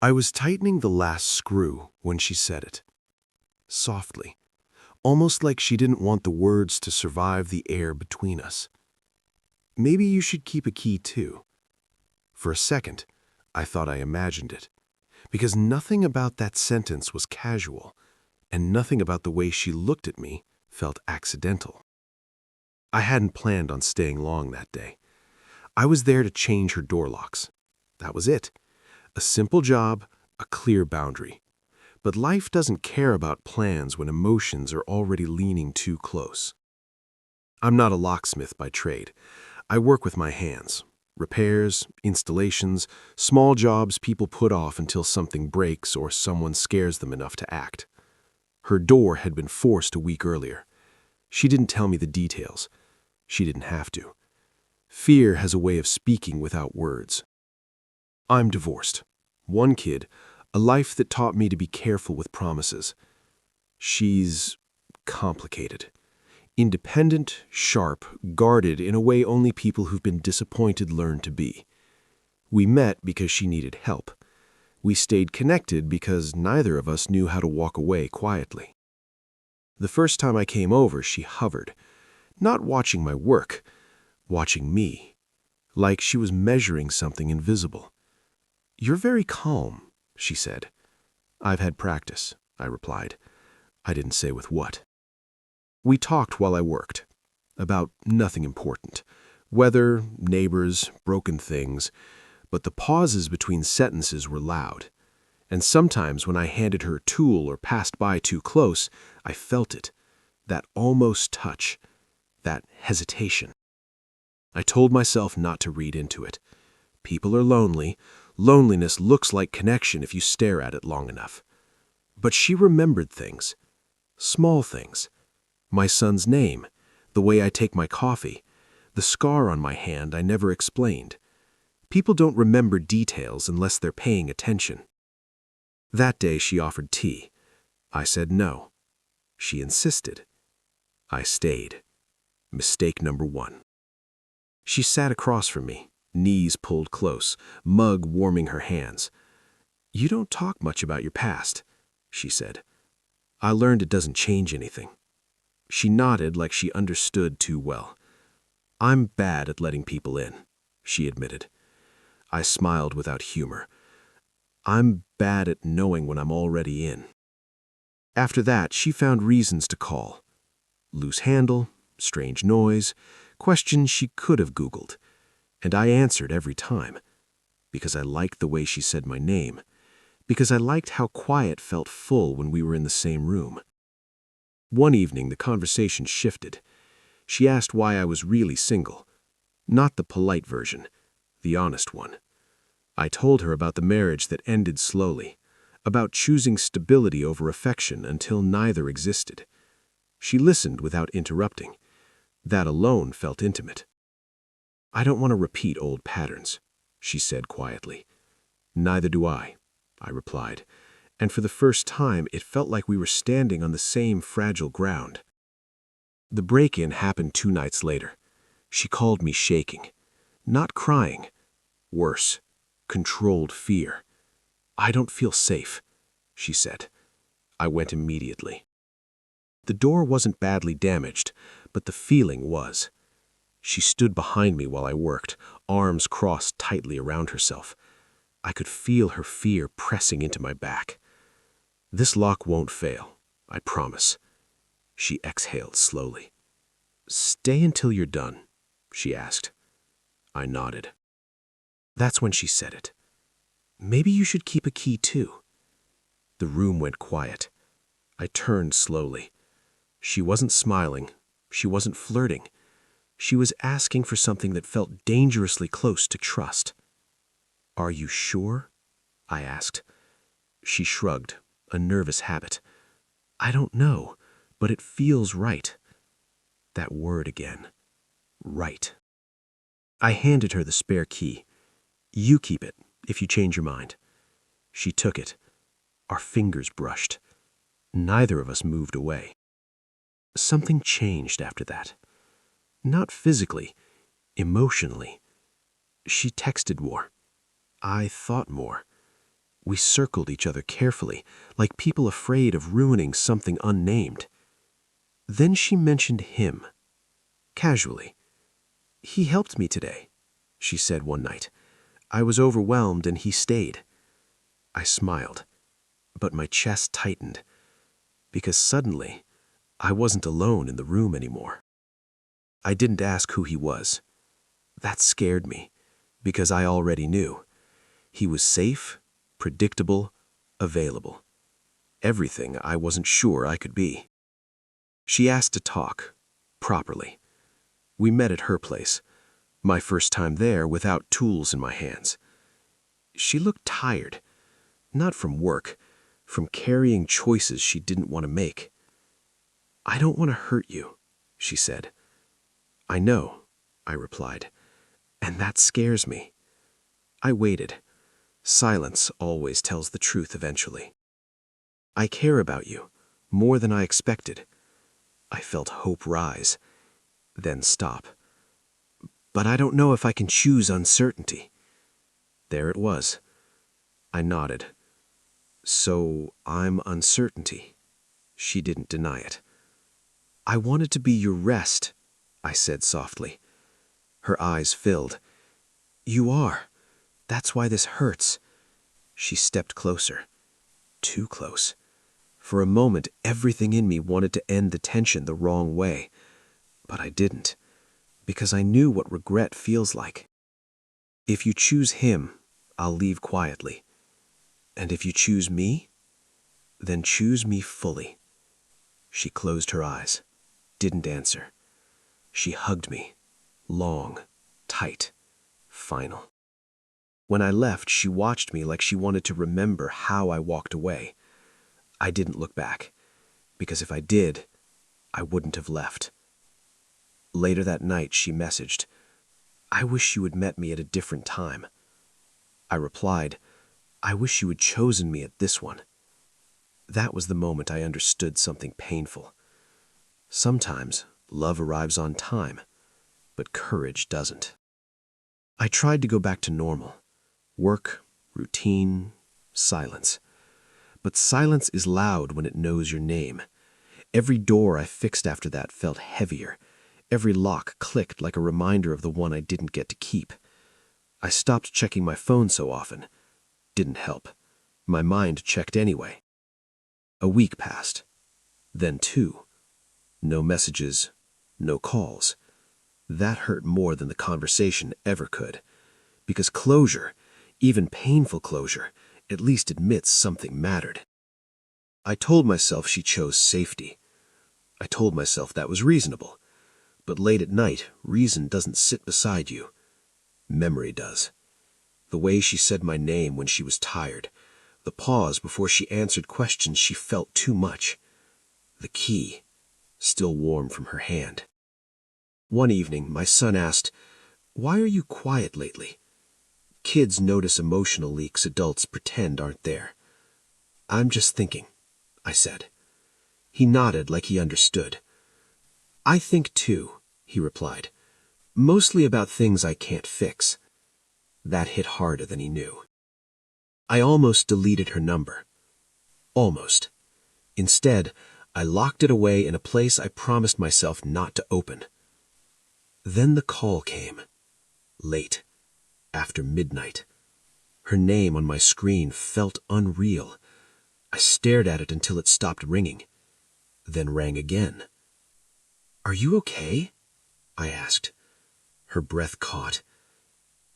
I was tightening the last screw when she said it, softly, almost like she didn't want the words to survive the air between us. Maybe you should keep a key too. For a second, I thought I imagined it, because nothing about that sentence was casual, and nothing about the way she looked at me felt accidental. I hadn't planned on staying long that day. I was there to change her door locks. That was it. A simple job, a clear boundary. But life doesn't care about plans when emotions are already leaning too close. I'm not a locksmith by trade. I work with my hands. Repairs, installations, small jobs people put off until something breaks or someone scares them enough to act. Her door had been forced a week earlier. She didn't tell me the details. She didn't have to. Fear has a way of speaking without words. I'm divorced. One kid, a life that taught me to be careful with promises. She's complicated. Independent, sharp, guarded in a way only people who've been disappointed learn to be. We met because she needed help. We stayed connected because neither of us knew how to walk away quietly. The first time I came over, she hovered, not watching my work, watching me, like she was measuring something invisible. "You're very calm," she said. "I've had practice," I replied. I didn't say with what. We talked while I worked, about nothing important, weather, neighbors, broken things, but the pauses between sentences were loud, and sometimes when I handed her a tool or passed by too close, I felt it, that almost touch, that hesitation. I told myself not to read into it. People are lonely. Loneliness looks like connection if you stare at it long enough. But she remembered things, small things. My son's name, the way I take my coffee, the scar on my hand I never explained. People don't remember details unless they're paying attention. That day she offered tea. I said no. She insisted. I stayed. Mistake number 1. She sat across from me, knees pulled close, mug warming her hands. "You don't talk much about your past," she said. "I learned it doesn't change anything." She nodded like she understood too well. "I'm bad at letting people in," she admitted. I smiled without humor. "I'm bad at knowing when I'm already in." After that, she found reasons to call. Loose handle, strange noise, questions she could have Googled. And I answered every time, because I liked the way she said my name, because I liked how quiet felt full when we were in the same room. One evening, the conversation shifted. She asked why I was really single. Not the polite version, the honest one. I told her about the marriage that ended slowly, about choosing stability over affection until neither existed. She listened without interrupting. That alone felt intimate. "I don't want to repeat old patterns," she said quietly. "Neither do I replied, and for the first time it felt like we were standing on the same fragile ground. The break-in happened 2 nights later. She called me shaking. Not crying. Worse, controlled fear. "I don't feel safe," she said. I went immediately. The door wasn't badly damaged, but the feeling was. She stood behind me while I worked, arms crossed tightly around herself. I could feel her fear pressing into my back. "This lock won't fail, I promise." She exhaled slowly. "Stay until you're done," she asked. I nodded. That's when she said it. "Maybe you should keep a key too." The room went quiet. I turned slowly. She wasn't smiling. She wasn't flirting. She was asking for something that felt dangerously close to trust. "Are you sure?" I asked. She shrugged, a nervous habit. "I don't know, but it feels right." That word again. Right. I handed her the spare key. "You keep it, if you change your mind." She took it. Our fingers brushed. Neither of us moved away. Something changed after that. Not physically, emotionally. She texted more. I thought more. We circled each other carefully, like people afraid of ruining something unnamed. Then she mentioned him, casually. "He helped me today," she said one night. "I was overwhelmed and he stayed." I smiled, but my chest tightened, because suddenly I wasn't alone in the room anymore. I didn't ask who he was. That scared me, because I already knew. He was safe, predictable, available. Everything I wasn't sure I could be. She asked to talk, properly. We met at her place, my first time there without tools in my hands. She looked tired, not from work, from carrying choices she didn't want to make. "I don't want to hurt you," she said. "I know," I replied, "and that scares me." I waited. Silence always tells the truth eventually. "I care about you, more than I expected." I felt hope rise, then stop. "But I don't know if I can choose uncertainty." There it was. I nodded. "So I'm uncertainty." She didn't deny it. "I wanted to be your rest," I said softly. Her eyes filled. "You are. That's why this hurts." She stepped closer. Too close. For a moment, everything in me wanted to end the tension the wrong way. But I didn't, because I knew what regret feels like. "If you choose him, I'll leave quietly. And if you choose me, then choose me fully." She closed her eyes, didn't answer. She hugged me, long, tight, final. When I left, she watched me like she wanted to remember how I walked away. I didn't look back, because if I did, I wouldn't have left. Later that night, she messaged, "I wish you had met me at a different time." I replied, "I wish you had chosen me at this one." That was the moment I understood something painful. Sometimes love arrives on time, but courage doesn't. I tried to go back to normal. Work, routine, silence. But silence is loud when it knows your name. Every door I fixed after that felt heavier. Every lock clicked like a reminder of the one I didn't get to keep. I stopped checking my phone so often. Didn't help. My mind checked anyway. A week passed. Then 2. No messages, no calls. That hurt more than the conversation ever could. Because closure, even painful closure, at least admits something mattered. I told myself she chose safety. I told myself that was reasonable. But late at night, reason doesn't sit beside you. Memory does. The way she said my name when she was tired. The pause before she answered questions she felt too much. The key, still warm from her hand. One evening, my son asked, "Why are you quiet lately?" Kids notice emotional leaks adults pretend aren't there. "I'm just thinking," I said. He nodded like he understood. "I think too," he replied. "Mostly about things I can't fix." That hit harder than he knew. I almost deleted her number. Almost. Instead, I locked it away in a place I promised myself not to open. Then the call came. Late. After midnight. Her name on my screen felt unreal. I stared at it until it stopped ringing. Then rang again. "Are you okay?" I asked. Her breath caught.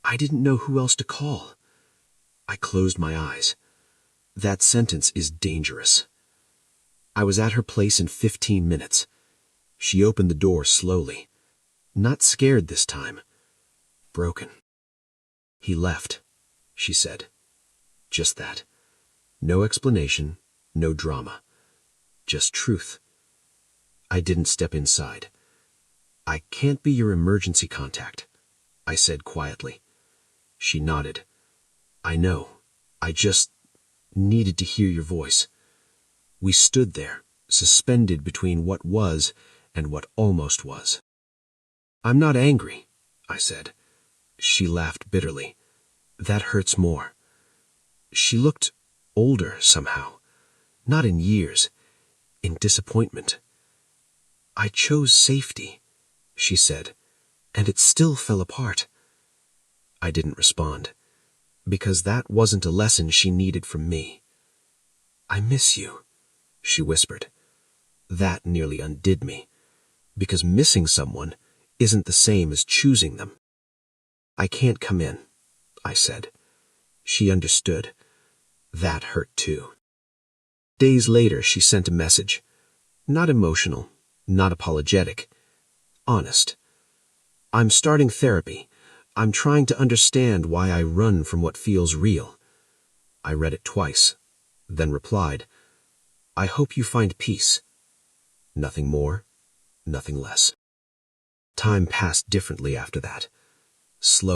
I didn't know who else to call. I closed my eyes. That sentence is dangerous. I was at her place in 15 minutes. She opened the door slowly. Not scared this time. Broken. "He left," she said. Just that. No explanation, no drama. Just truth. I didn't step inside. "I can't be your emergency contact," I said quietly. She nodded. "I know. I just needed to hear your voice." We stood there, suspended between what was and what almost was. "I'm not angry," I said. She laughed bitterly. "That hurts more." She looked older somehow, not in years, in disappointment. "I chose safety," she said, "and it still fell apart." I didn't respond, because that wasn't a lesson she needed from me. "I miss you," she whispered. That nearly undid me, because missing someone isn't the same as choosing them. "I can't come in," I said. She understood. That hurt too. Days later, she sent a message. Not emotional, not apologetic. Honest. "I'm starting therapy. I'm trying to understand why I run from what feels real." I read it twice, then replied, "I hope you find peace." Nothing more, nothing less. Time passed differently after that. Slow.